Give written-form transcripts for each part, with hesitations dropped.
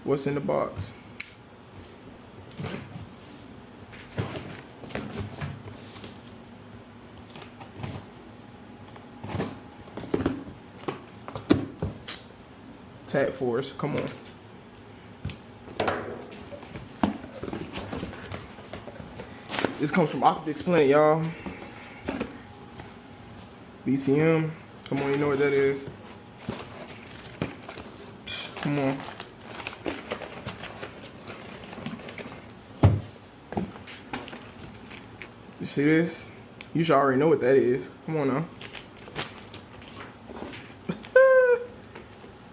What's in the box? Tag Force, come on. This comes from Optics Planet, y'all. BCM, come on, you know what that is. Come on. You see this? You should already know what that is. Come on now.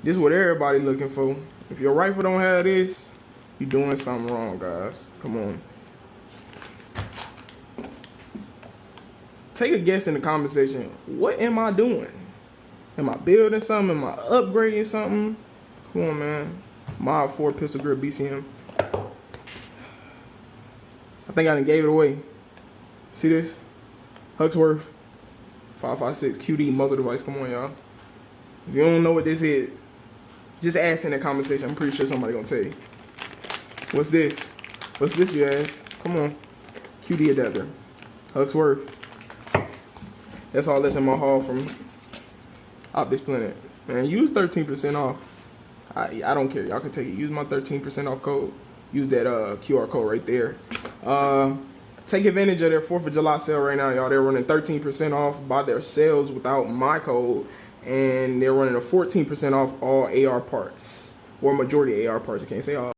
This is what everybody looking for. If your rifle don't have this, you doing something wrong, guys. Come on. Take a guess in the comment section. What am I doing? Am I building something? Am I upgrading something? Come on, man. Mod 4 pistol grip BCM. I think I done gave it away. See this? Huxworth 556 QD muzzle device. Come on, y'all. If you don't know what this is, just ask in the comment section. I'm pretty sure somebody gonna tell you. What's this? What's this, you ask? Come on. QD adapter. Huxworth. That's all that's in my haul from Optics Planet. Man, use 13% off. I don't care. Y'all can take it. Use my 13% off code. Use that QR code right there. Take advantage of their 4th of July sale right now, y'all. They're running 13% off by their sales without my code. And they're running a 14% off all AR parts. Or majority AR parts. I can't say all.